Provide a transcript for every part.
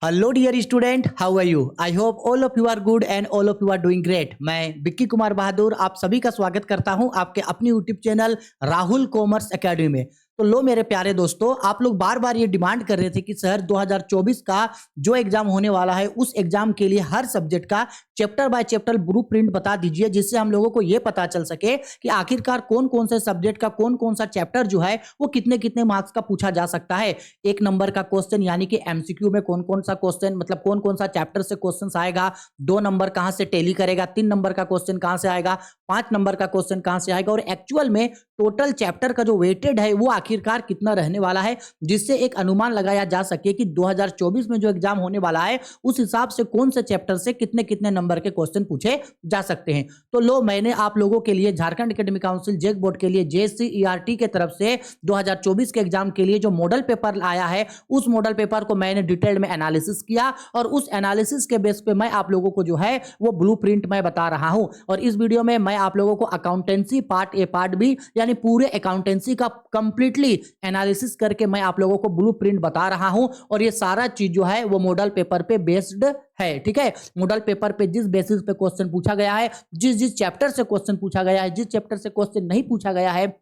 Hello dear student, how are you? I hope all of you are good and all of you are doing great. मैं विक्की कुमार बहादुर आप सभी का स्वागत करता हूं आपके अपनी YouTube channel Rahul commerce academy में। तो लो मेरे प्यारे दोस्तों, आप लोग बार बार ये डिमांड कर रहे थे कि सर 2024 का जो एग्जाम होने वाला है उस एग्जाम के लिए हर सब्जेक्ट का chapter by chapter blue print बता दीजिए, जिससे हम लोगों को ये पता चल सके कि आखिरकार कौन कौन से सब्जेक्ट का कौन कौन सा चैप्टर जो है वो कितने कितने मार्क्स का पूछा जा सकता है। एक नंबर का क्वेश्चन यानी कि एमसीक्यू में कौन कौन सा क्वेश्चन, मतलब कौन कौन सा चैप्टर से क्वेश्चन आएगा, 2 नंबर कहां से टेली करेगा, 3 नंबर का क्वेश्चन कहां से आएगा, 5 नंबर का क्वेश्चन कहां से आएगा, और एक्चुअल में टोटल चैप्टर का जो वेटेड है वो आखिरकार कितना रहने वाला है, जिससे एक अनुमान लगाया जा सके कि 2024 में जो एग्जाम होने वाला है उस हिसाब से कौन से चैप्टर से कितने कितने नंबर के क्वेश्चन पूछे जा सकते हैं। तो लो मैंने आप लोगों के लिए झारखंड एकेडमिक काउंसिल जेक बोर्ड के लिए जेएससी के तरफ से 2024 के एग्जाम के लिए जो मॉडल पेपर आया है उस मॉडल पेपर को मैंने डिटेल में एनालिसिस किया, और उस एनालिसिस के बेस पे मैं आप लोगों को जो है वो ब्लूप्रिंट मैं बता रहा हूं। और इस वीडियो में मैं आप लोगों को accountancy part A part B यानी पूरे अकाउंटेंसी का कंप्लीटली एनालिसिस करके मैं आप लोगों को ब्लूप्रिंट बता रहा हूं, और ये सारा चीज जो है वो मॉडल पेपर पे बेस्ड है। ठीक है, मॉडल पेपर पे जिस बेसिस पे क्वेश्चन पूछा गया है, जिस जिस चैप्टर से क्वेश्चन पूछा गया है, जिस चैप्टर से क्वेश्चन नहीं पूछा गया है,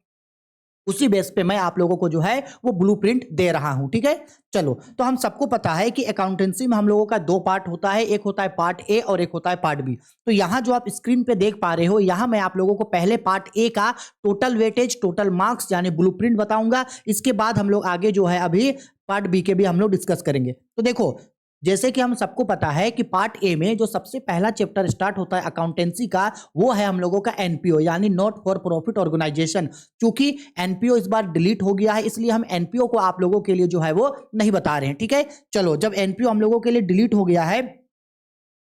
उसी बेस पे मैं आप लोगों को जो है वो ब्लूप्रिंट दे रहा हूं। ठीक है, चलो तो हम सबको पता है कि अकाउंटेंसी में हम लोगों का 2 पार्ट होता है, एक होता है पार्ट ए और एक होता है पार्ट बी। तो यहां जो आप स्क्रीन पे देख पा रहे हो, यहां मैं आप लोगों को पहले पार्ट ए का टोटल वेटेज, टोटल मार्क्स यानी ब्लूप्रिंट बताऊंगा। इसके बाद हम लोग आगे जो है अभी पार्ट बी के भी हम लोग डिस्कस करेंगे। तो देखो, जैसे कि हम सबको पता है कि पार्ट ए में जो सबसे पहला चैप्टर स्टार्ट होता है अकाउंटेंसी का, वो है हम लोगों का एनपीओ यानी नॉट फॉर प्रॉफिट ऑर्गेनाइजेशन। क्योंकि एनपीओ इस बार डिलीट हो गया है, इसलिए हम एनपीओ को आप लोगों के लिए जो है वो नहीं बता रहे हैं। ठीक है, चलो जब एनपीओ हम लोगों के लिए डिलीट हो गया है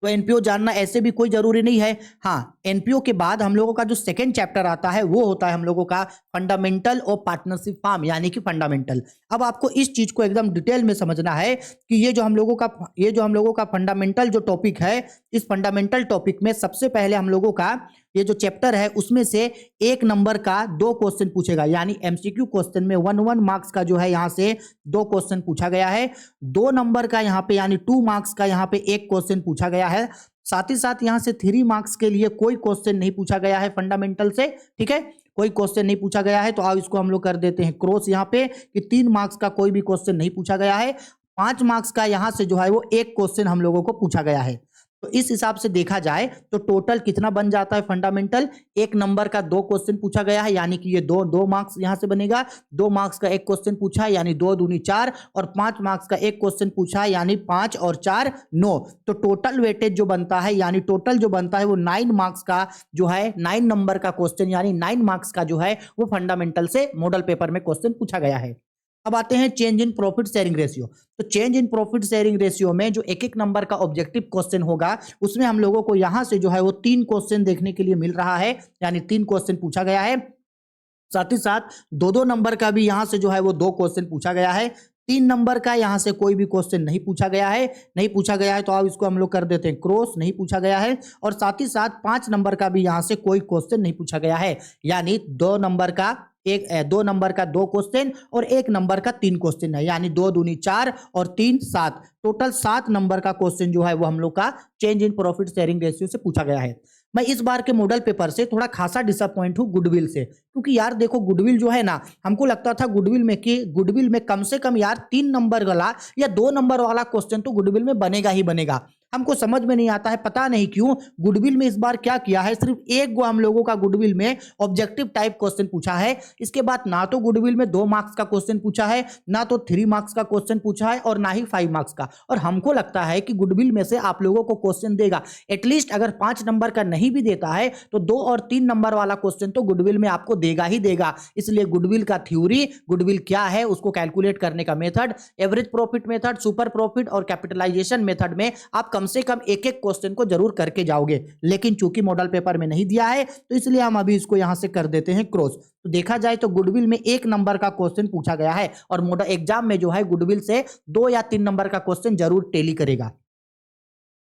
तो एनपीओ जानना ऐसे भी कोई जरूरी नहीं है। हाँ, एनपीओ के बाद हम लोगों का जो सेकंड चैप्टर आता है वो होता है हम लोगों का फंडामेंटल ऑफ पार्टनरशिप फॉर्म यानी कि फंडामेंटल। अब आपको इस चीज को एकदम डिटेल में समझना है कि ये जो हम लोगों का फंडामेंटल जो टॉपिक है, इस फंडामेंटल टॉपिक में सबसे पहले हम लोगों का ये जो चैप्टर है उसमें से 1 नंबर का 2 क्वेश्चन पूछेगा, यानी एमसीक्यू क्वेश्चन में 1 मार्क्स का जो है यहाँ से 2 क्वेश्चन पूछा गया है। 2 नंबर का यहाँ पे यानी 2 मार्क्स का यहाँ पे 1 क्वेश्चन पूछा गया है। साथ ही साथ यहाँ से 3 मार्क्स के लिए कोई क्वेश्चन नहीं पूछा गया है फंडामेंटल से। ठीक है, कोई क्वेश्चन नहीं पूछा गया है, तो आओ इसको हम लोग कर देते हैं क्रॉस यहाँ पे कि 3 मार्क्स का कोई भी क्वेश्चन नहीं पूछा गया है। 5 मार्क्स का यहाँ से जो है वो 1 क्वेश्चन हम लोगों को पूछा गया है। तो इस हिसाब से देखा जाए तो टोटल कितना बन जाता है फंडामेंटल, 1 नंबर का 2 क्वेश्चन पूछा गया है, यानी कि ये 2 मार्क्स यहां से बनेगा। 2 मार्क्स का 1 क्वेश्चन पूछा है यानी 2 दूनी 4, और 5 मार्क्स का 1 क्वेश्चन पूछा है यानी 5 और 4 9। तो टोटल वेटेज जो बनता है यानी टोटल जो बनता है वो 9 मार्क्स का जो है 9 नंबर का क्वेश्चन यानी 9 मार्क्स का जो है वो फंडामेंटल से मॉडल पेपर में क्वेश्चन पूछा गया है। अब आते हैं change in profit sharing ratio. तो change in profit sharing ratio में जो एक एक नंबर का ऑब्जेक्टिव क्वेश्चन होगा उसमें हम लोगों को यहां से जो है वो 3 क्वेश्चन देखने के लिए मिल रहा है, यानी 3 क्वेश्चन पूछा गया है। साथ ही साथ 2 नंबर का भी यहां से जो है वो 2 क्वेश्चन पूछा गया है। 3 नंबर का यहां से कोई भी क्वेश्चन नहीं पूछा गया है। नहीं पूछा गया है तो अब इसको हम लोग कर देते हैं क्रॉस, नहीं पूछा गया है। और साथ ही साथ 5 नंबर का भी यहां से कोई क्वेश्चन नहीं पूछा गया है, यानी 2 नंबर का 2 क्वेश्चन और 1 नंबर का 3 क्वेश्चन है, यानी 2 दूनी 4 और 3 7, टोटल 7 नंबर का क्वेश्चन जो है वो हम लोग का change in profit sharing ratio से पूछा गया है। मैं इस बार के मॉडल पेपर से थोड़ा खासा डिसअपॉइंट हूं गुडविल से, क्योंकि यार देखो गुडविल जो है ना, हमको लगता था गुडविल में कम से कम यार 3 नंबर वाला या 2 नंबर वाला क्वेश्चन तो गुडविल में बनेगा ही बनेगा। हमको समझ में नहीं आता है, पता नहीं क्यों गुडविल में इस बार क्या किया है, सिर्फ एक गो हम लोगों का गुडविल में ऑब्जेक्टिव टाइप क्वेश्चन पूछा है। इसके बाद ना तो गुडविल में 2 मार्क्स का क्वेश्चन पूछा है, ना तो 3 मार्क्स का क्वेश्चन पूछा है, और ना ही 5 मार्क्स का। और हमको लगता है कि गुडविल में से आप लोगों को क्वेश्चन देगा एटलीस्ट, अगर 5 नंबर का नहीं भी देता है तो 2 और 3 नंबर वाला क्वेश्चन तो गुडविल में आपको देगा ही देगा। इसलिए गुडविल का थ्योरी, गुडविल क्या है उसको कैलकुलेट करने का method, average profit method, super profit और कैपिटलाइजेशन मेथड में आप कम से कम एक एक क्वेश्चन को जरूर करके जाओगे। लेकिन चूंकि मॉडल पेपर में नहीं दिया है तो इसलिए हम अभी इसको यहां से कर देते हैं क्रॉस। तो देखा जाए तो गुडविल में 1 नंबर का क्वेश्चन पूछा गया है, और मॉडल एग्जाम में जो है गुडविल से 2 या 3 नंबर का क्वेश्चन जरूर टेली करेगा।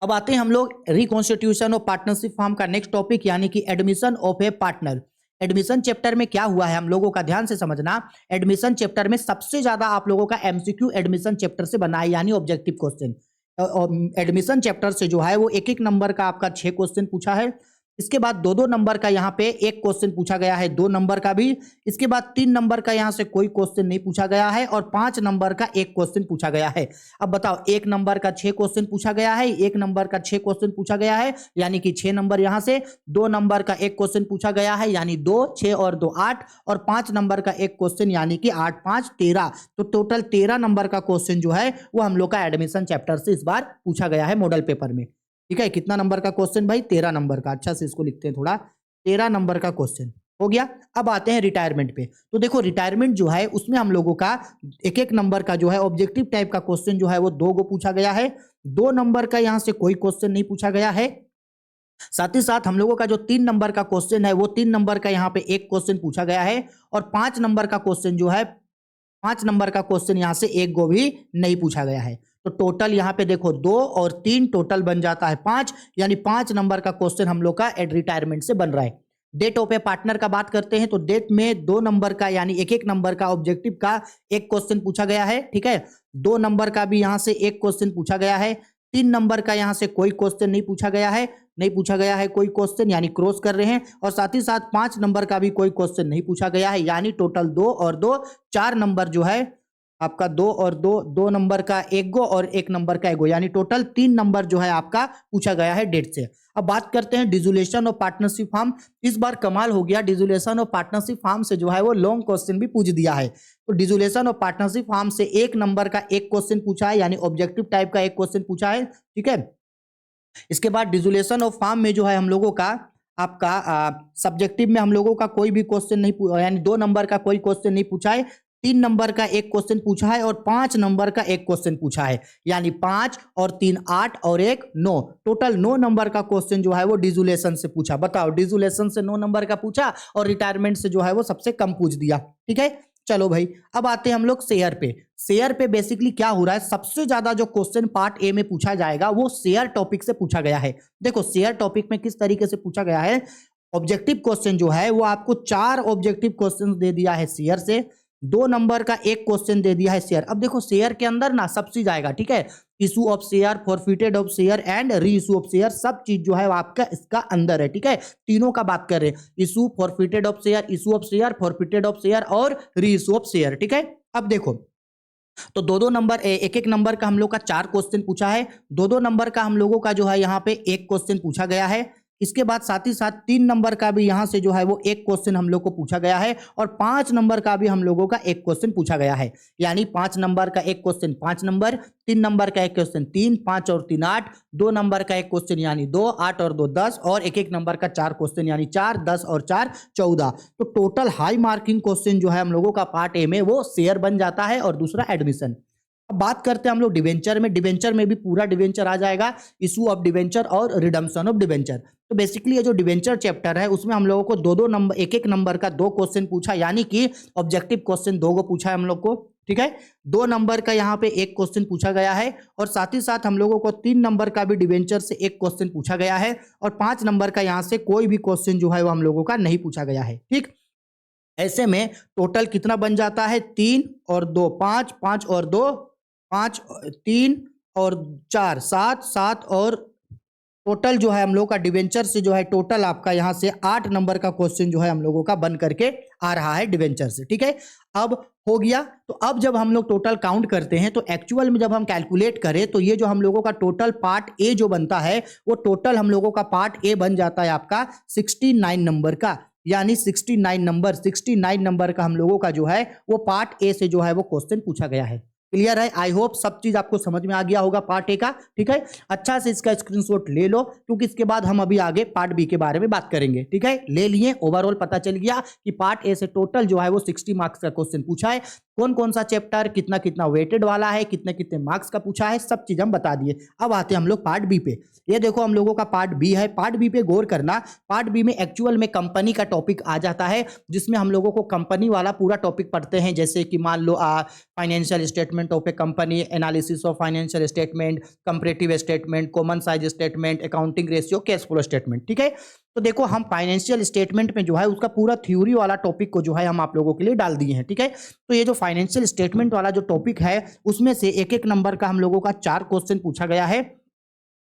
अब आते हैं हम लोग रिकॉन्स्टिट्यूशन ऑफ पार्टनरशिप फॉर्म का नेक्स्ट टॉपिक, यानी कि admission of A partner. Admission chapter में क्या हुआ है हम लोगों का ध्यान से समझना। एडमिशन चैप्टर में सबसे ज्यादा आप लोगों का एमसीक्यू एडमिशन चैप्टर से बना है, यानी ऑब्जेक्टिव क्वेश्चन। एडमिशन चैप्टर से जो है वो एक एक नंबर का आपका 6 क्वेश्चन पूछा है। इसके बाद 2-2 नंबर का यहाँ पे एक क्वेश्चन पूछा गया है, 2 नंबर का भी। इसके बाद 3 नंबर का यहाँ से कोई क्वेश्चन नहीं पूछा गया है और 5 नंबर का एक क्वेश्चन पूछा गया है। अब बताओ, 1 नंबर का 6 क्वेश्चन पूछा गया है, 1 नंबर का 6 क्वेश्चन पूछा गया है, यानी कि 6 नंबर यहाँ से। 2 नंबर का एक क्वेश्चन पूछा गया है, यानी 2, 6 और 2 8, और 5 नंबर का एक क्वेश्चन, यानी कि 8 5 13। तो टोटल 13 नंबर का क्वेश्चन जो है वो हम लोग का एडमिशन चैप्टर से इस बार पूछा गया है मॉडल पेपर में। ठीक है, कितना नंबर का क्वेश्चन भाई? 13 नंबर का। अच्छा से इसको लिखते हैं थोड़ा, 13 नंबर का क्वेश्चन हो गया। अब आते हैं रिटायरमेंट पे। तो देखो, रिटायरमेंट जो है उसमें हम लोगों का एक एक नंबर का जो है ऑब्जेक्टिव टाइप का क्वेश्चन जो है वो 2 गो पूछा गया है। 2 नंबर का यहाँ से कोई क्वेश्चन नहीं पूछा गया है। साथ ही साथ हम लोगों का जो 3 नंबर का क्वेश्चन है वो 3 नंबर का यहाँ पे एक क्वेश्चन पूछा गया है, और 5 नंबर का क्वेश्चन जो है, 5 नंबर का क्वेश्चन यहाँ से एक गो भी नहीं पूछा गया है। तो टोटल यहाँ पे देखो 2 और 3 टोटल बन जाता है 5, यानी 5 नंबर का क्वेश्चन हम लोग का एड रिटायरमेंट से बन रहा है। डेट ऑफ ए पार्टनर का बात करते हैं तो डेट में 2 नंबर का यानी एक एक नंबर का ऑब्जेक्टिव का एक क्वेश्चन पूछा गया है। ठीक है, 2 नंबर का भी यहाँ से एक क्वेश्चन पूछा गया है। 3 नंबर का यहाँ से कोई क्वेश्चन नहीं पूछा गया है, नहीं पूछा गया है कोई क्वेश्चन, यानी क्रॉस कर रहे हैं। और साथ ही साथ 5 नंबर का भी कोई क्वेश्चन नहीं पूछा गया है, यानी टोटल 2 और 2 4 नंबर जो है आपका 2 और 2 2 नंबर का एक गो और 1 नंबर का एक गो, यानी टोटल 3 नंबर जो है आपका पूछा गया है डेट से। अब बात करते हैं डिसोल्यूशन ऑफ पार्टनरशिप फॉर्म। इस बार कमाल हो गया, डिसोल्यूशन ऑफ पार्टनरशिप फॉर्म से जो है वो लॉन्ग क्वेश्चन भी पूछ दिया है। तो डिसोल्यूशन ऑफ पार्टनरशिप फॉर्म से 1 नंबर का एक क्वेश्चन पूछा है, यानी ऑब्जेक्टिव टाइप का एक क्वेश्चन पूछा है। ठीक है, इसके बाद डिसोल्यूशन ऑफ फॉर्म में जो है हम लोगों का आपका सब्जेक्टिव में हम लोगों का कोई भी क्वेश्चन नहीं, यानी 2 नंबर का कोई क्वेश्चन नहीं पूछा है। 3 नंबर का एक क्वेश्चन पूछा है और 5 नंबर का एक क्वेश्चन पूछा है, यानी 5 और 3 8 और 1 9, टोटल 9 नंबर का क्वेश्चन जो है वो डिसोल्यूशन से पूछा। बताओ, डिसोल्यूशन से 9 नंबर का पूछा और रिटायरमेंट से जो है वो सबसे कम पूछ दिया। ठीक है, चलो भाई, अब आते हैं हम लोग शेयर पे। शेयर पे बेसिकली क्या हो रहा है, सबसे ज्यादा जो क्वेश्चन पार्ट ए में पूछा जाएगा वो शेयर टॉपिक से पूछा गया है। देखो, शेयर टॉपिक में किस तरीके से पूछा गया है, ऑब्जेक्टिव क्वेश्चन जो है वो आपको 4 ऑब्जेक्टिव क्वेश्चन दे दिया है शेयर से, 2 नंबर का एक क्वेश्चन दे दिया है शेयर। अब देखो, शेयर के अंदर ना सब चीज आएगा। ठीक है, issue of share, forfeited of share and re issue of share, सब चीज जो है वो आपका इसका अंदर है। ठीक है, तीनों का बात कर रहे हैं, issue, forfeited of share, issue of share, forfeited of share और री इशू ऑफ शेयर। ठीक है, अब देखो, तो 2-2 नंबर, एक एक नंबर का हम लोग का 4 क्वेश्चन पूछा है। 2-2 नंबर का हम लोगों का जो है यहाँ पे एक क्वेश्चन पूछा गया है। इसके बाद साथ ही साथ 3 नंबर का भी यहाँ से जो है वो एक क्वेश्चन हम लोग को पूछा गया है, और 5 नंबर का भी हम लोगों का एक क्वेश्चन पूछा गया है, यानी 5 नंबर का एक क्वेश्चन 5 नंबर, 3 नंबर का एक क्वेश्चन 3, 5 और 3 8, 2 नंबर का एक क्वेश्चन यानी 2, 8 और 2 10, और एक एक नंबर का 4 क्वेश्चन यानी 4 10 और 4 14। तो टोटल हाई मार्किंग क्वेश्चन जो है हम लोगों का पार्ट ए में वो शेयर बन जाता है, और दूसरा एडमिशन। अब बात करते हैं हम लोग डिवेंचर में। डिवेंचर में भी पूरा डिवेंचर आ जाएगा, इशू ऑफ डिवेंचर और रिडम्पशन ऑफ डिवेंचर। तो बेसिकली ये जो डिवेंचर चैप्टर है उसमें हम लोगों को 2-2 नंबर, एक एक नंबर का 2 क्वेश्चन पूछा, यानी कि ऑब्जेक्टिव क्वेश्चन 2 गो पूछा है हम लोग को। ठीक है, 2 नंबर का यहाँ पे एक क्वेश्चन पूछा गया है, और साथ ही साथ हम लोगों को 3 नंबर का भी डिवेंचर से एक क्वेश्चन पूछा गया है, और 5 नंबर का यहाँ से कोई भी क्वेश्चन जो है वो हम लोगों का नहीं पूछा गया है। ठीक, ऐसे में टोटल कितना बन जाता है, 3 और 2 5, 5 और 2 5, 3 और 4 7, 7 और टोटल जो है हम लोग का डिवेंचर से जो है टोटल आपका यहाँ से 8 नंबर का क्वेश्चन जो है हम लोगों का बन करके आ रहा है डिवेंचर से। ठीक है, अब हो गया। तो अब जब हम लोग टोटल काउंट करते हैं तो एक्चुअल में जब हम कैलकुलेट करें तो ये जो हम लोगों का टोटल पार्ट ए जो बनता है वो टोटल हम लोगों का पार्ट ए बन जाता है आपका 69 नंबर का, यानी 69 नंबर का हम लोगों का जो है वो पार्ट ए से जो है वो क्वेश्चन पूछा गया है। क्लियर है? आई होप सब चीज आपको समझ में आ गया होगा पार्ट ए का। ठीक है, अच्छा से इसका स्क्रीनशॉट ले लो, क्योंकि इसके बाद हम अभी आगे पार्ट बी के बारे में बात करेंगे। ठीक है, ले लिए, ओवरऑल पता चल गया कि पार्ट ए से टोटल जो है वो 60 मार्क्स का क्वेश्चन पूछा है। कौन कौन सा चैप्टर कितना कितना वेटेड वाला है, कितने कितने मार्क्स का पूछा है, सब चीज हम बता दिए। अब आते हैं हम लोग पार्ट बी पे। ये देखो हम लोगों का पार्ट बी है। पार्ट बी पे गौर करना, पार्ट बी में एक्चुअल में कंपनी का टॉपिक आ जाता है, जिसमें हम लोगों को कंपनी वाला पूरा टॉपिक पढ़ते हैं। जैसे कि मान लो financial statement of a company, analysis of financial statement, comparative statement, common size statement, accounting ratio, cash flow statement. ठीक है, तो देखो हम फाइनेंशियल स्टेटमेंट में जो है उसका पूरा थ्योरी वाला टॉपिक को जो है हम आप लोगों के लिए डाल दिए हैं, ठीक है। तो ये जो फाइनेंशियल स्टेटमेंट वाला जो टॉपिक है उसमें से एक एक नंबर का हम लोगों का 4 क्वेश्चन पूछा गया है।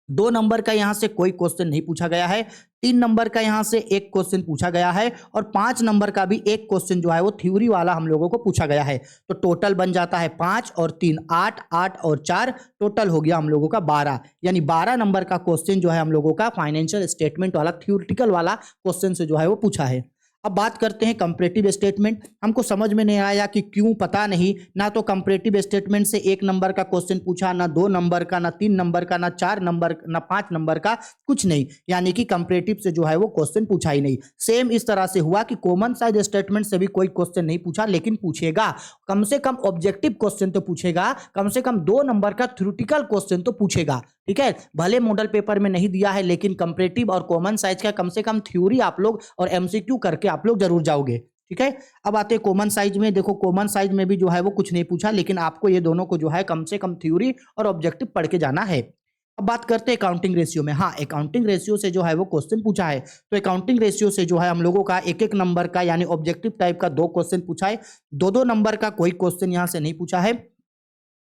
2 नंबर का यहाँ से कोई क्वेश्चन नहीं पूछा गया है। 3 नंबर का यहाँ से एक क्वेश्चन पूछा गया है और 5 नंबर का भी एक क्वेश्चन जो है वो थ्योरी वाला हम लोगों को पूछा गया है। तो टोटल बन जाता है 5 और 3 8, 8 और 4 टोटल हो गया हम लोगों का 12, यानी 12 नंबर का क्वेश्चन जो है हम लोगों का फाइनेंशियल स्टेटमेंट वाला थ्योरेटिकल वाला क्वेश्चन से जो है वो पूछा है। अब बात करते हैं कंपैरेटिव स्टेटमेंट। हमको समझ में नहीं आया कि क्यों, पता नहीं, ना तो कंपैरेटिव स्टेटमेंट से 1 नंबर का क्वेश्चन पूछा, ना 2 नंबर का, ना 3 नंबर का, ना 4 नंबर, ना 5 नंबर का, कुछ नहीं, यानी कि कंपैरेटिव से जो है वो क्वेश्चन पूछा ही नहीं। सेम इस तरह से हुआ कि कॉमन साइज स्टेटमेंट से भी कोई क्वेश्चन नहीं पूछा, लेकिन पूछेगा कम से कम ऑब्जेक्टिव क्वेश्चन तो पूछेगा, कम से कम 2 नंबर का थ्योरेटिकल क्वेश्चन तो पूछेगा, ठीक है। भले मॉडल पेपर में नहीं दिया है, लेकिन कंपैरेटिव और कॉमन साइज का कम से कम थ्योरी आप लोग और एमसीक्यू करके आप लोग जरूर जाओगे, ठीक है। अब आते हैं कॉमन साइज में। देखो कॉमन साइज में भी जो है वो कुछ नहीं पूछा, लेकिन आपको ये दोनों को जो है कम से कम थ्योरी और ऑब्जेक्टिव पढ़ के जाना है। अब बात करते हैं अकाउंटिंग रेशियो में। हाँ, अकाउंटिंग रेशियो से जो है वो क्वेश्चन पूछा है। तो अकाउंटिंग रेशियो से जो है हम लोगों का एक एक नंबर का यानी ऑब्जेक्टिव टाइप का 2 क्वेश्चन पूछा है। 2-2 नंबर का कोई क्वेश्चन यहाँ से नहीं पूछा है।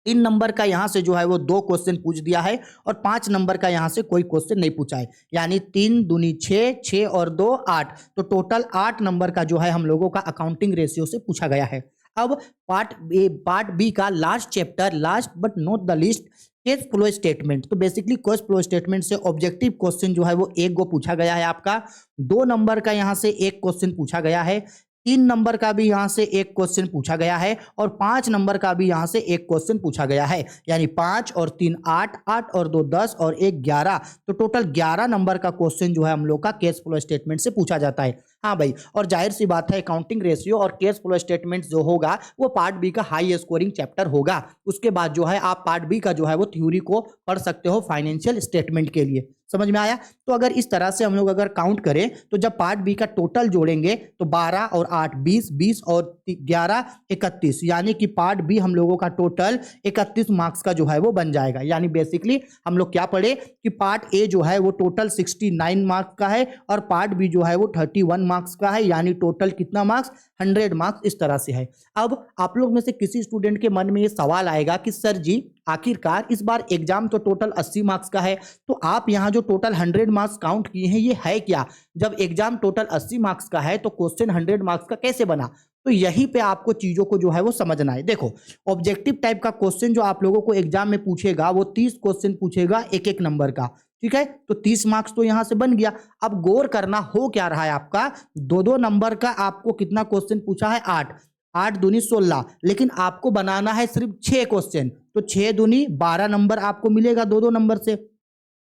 3 नंबर का यहाँ से जो है वो 2 क्वेश्चन पूछ दिया है और 5 नंबर का यहाँ से कोई क्वेश्चन नहीं पूछा है, यानी 3 दूनी 6, 6 और 2 8, तो टोटल 8 नंबर का जो है हम लोगों का अकाउंटिंग रेशियो से पूछा गया है। अब पार्ट बी का last chapter, last but not the least, cash flow statement. तो बेसिकली कैश फ्लो स्टेटमेंट से ऑब्जेक्टिव क्वेश्चन जो है वो 1 गो पूछा गया है आपका। 2 नंबर का यहाँ से एक क्वेश्चन पूछा गया है। 3 नंबर का भी यहाँ से एक क्वेश्चन पूछा गया है और 5 नंबर का भी यहाँ से एक क्वेश्चन पूछा गया है, यानी 5 और 3 8, 8 और 2 10 और 1 11, तो टोटल 11 नंबर का क्वेश्चन जो है हम लोग का कैश फ्लो स्टेटमेंट से पूछा जाता है। हाँ भाई, और जाहिर सी बात है अकाउंटिंग रेशियो और कैश फ्लो स्टेटमेंट जो होगा वो पार्ट बी का हाई स्कोरिंग चैप्टर होगा। उसके बाद जो है आप पार्ट बी का जो है वो थ्योरी को पढ़ सकते हो फाइनेंशियल स्टेटमेंट के लिए। समझ में आया? तो अगर इस तरह से हम लोग अगर काउंट करें तो जब पार्ट बी का टोटल जोड़ेंगे तो 12 और 8 20, 20 और 11 31, यानी कि पार्ट बी हम लोगों का टोटल 31 मार्क्स का जो है वो बन जाएगा। यानी बेसिकली हम लोग क्या पढ़े कि पार्ट ए जो है वो टोटल 69 मार्क्स का है और पार्ट बी जो है वो 31 मार्क्स का है, यानी टोटल कितना मार्क्स, 100 मार्क्स इस तरह से है। अब आप लोग में से किसी स्टूडेंट के मन में ये सवाल आएगा कि सर जी आखिरकार इस बार एग्जाम तो टोटल 80 मार्क्स का है, तो आप यहाँ जो टोटल 100 मार्क्स काउंट किए हैं ये है क्या? जब एग्जाम टोटल 80 मार्क्स का है तो क्वेश्चन 100 मार्क्स का कैसे बना? तो यहीं पे आपको चीजों को जो है वो समझना है। देखो ऑब्जेक्टिव टाइप का क्वेश्चन जो आप लोगों को एग्जाम में पूछेगा वो 30 क्वेश्चन पूछेगा एक एक नंबर का, ठीक है। तो 30 मार्क्स तो यहां से बन गया। अब गौर करना हो क्या रहा है आपका, 2-2 नंबर का आपको कितना क्वेश्चन पूछा है, 8, 8 दूनी 16, लेकिन आपको बनाना है सिर्फ 6 क्वेश्चन, तो 6 दूनी 12 नंबर आपको मिलेगा 2-2 नंबर से।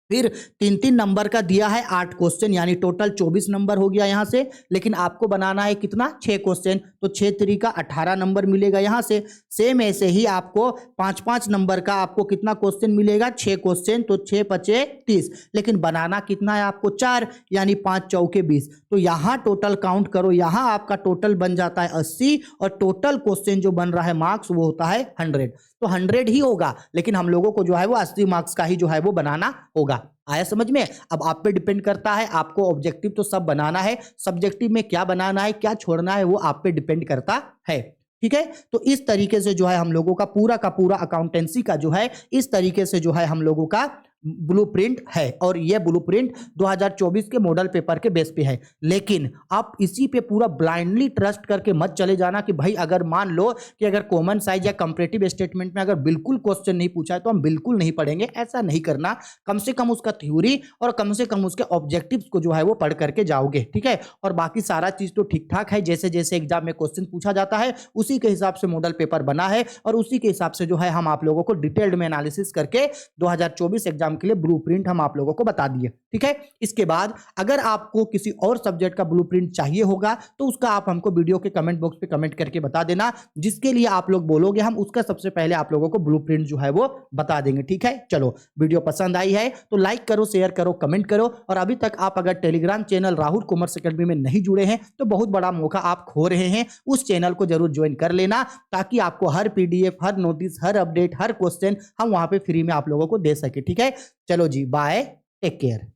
फिर 3-3 नंबर का दिया है 8 क्वेश्चन, यानी टोटल 24 नंबर हो गया यहां से, लेकिन आपको बनाना है कितना, 6 क्वेश्चन, तो 6 3 का 18 नंबर मिलेगा यहां से। सेम ऐसे ही आपको 5-5 नंबर का आपको कितना क्वेश्चन मिलेगा, 6 क्वेश्चन, तो 6 5 30, लेकिन बनाना कितना है आपको 4, यानी 5 चौके 20। तो यहाँ टोटल काउंट करो, यहाँ आपका टोटल बन जाता है 80 और टोटल क्वेश्चन जो बन रहा है मार्क्स वो होता है 100। तो 100 ही होगा, लेकिन हम लोगों को जो है वो 80 मार्क्स का ही जो है वो बनाना होगा। आया समझ में? अब आप पे डिपेंड करता है, आपको ऑब्जेक्टिव तो सब बनाना है, सब्जेक्टिव में क्या बनाना है क्या छोड़ना है वो आप पे डिपेंड करता है, ठीक है। तो इस तरीके से जो है हम लोगों का पूरा अकाउंटेंसी का जो है इस तरीके से जो है हम लोगों का ब्लूप्रिंट है, और ये ब्लूप्रिंट 2024 के मॉडल पेपर के बेस पे है। लेकिन आप इसी पे पूरा ब्लाइंडली ट्रस्ट करके मत चले जाना कि भाई अगर मान लो कि अगर कॉमन साइज या कंपैरेटिव स्टेटमेंट में अगर बिल्कुल क्वेश्चन नहीं पूछा है तो हम बिल्कुल नहीं पढ़ेंगे, ऐसा नहीं करना। कम से कम उसका थ्योरी और कम से कम उसके ऑब्जेक्टिव्स को जो है वो पढ़ करके जाओगे, ठीक है। और बाकी सारा चीज तो ठीक ठाक है, जैसे जैसे एग्जाम में क्वेश्चन पूछा जाता है उसी के हिसाब से मॉडल पेपर बना है और उसी के हिसाब से जो है हम आप लोगों को डिटेल्ड में एनालिसिस करके 2024 एग्जाम के लिए ब्लूप्रिंट हम आप लोगों को बता दिए, ठीक है। इसके बाद अगर आपको किसी और सब्जेक्ट का ब्लूप्रिंट चाहिए होगा तो उसका आप हमको वीडियो के कमेंट बॉक्स पे कमेंट करके बता देना, जिसके लिए आप लोग बोलोगे हम उसका सबसे पहले आप लोगों को ब्लूप्रिंट जो है वो बता देंगे, ठीक है। चलो वीडियो पसंद आई है तो लाइक करो, शेयर करो, कमेंट करो, और अभी तक आप अगर Telegram channel Rahul commerce academy में नहीं जुड़े हैं तो बहुत बड़ा मौका आप खो रहे हैं, उस चैनल को जरूर ज्वाइन कर लेना ताकि आपको हर पीडीएफ, हर नोटिस, हर अपडेट, हर क्वेश्चन हम वहां पे फ्री में आप लोगों को दे सके, ठीक है। चलो जी, बाय, टेक केयर।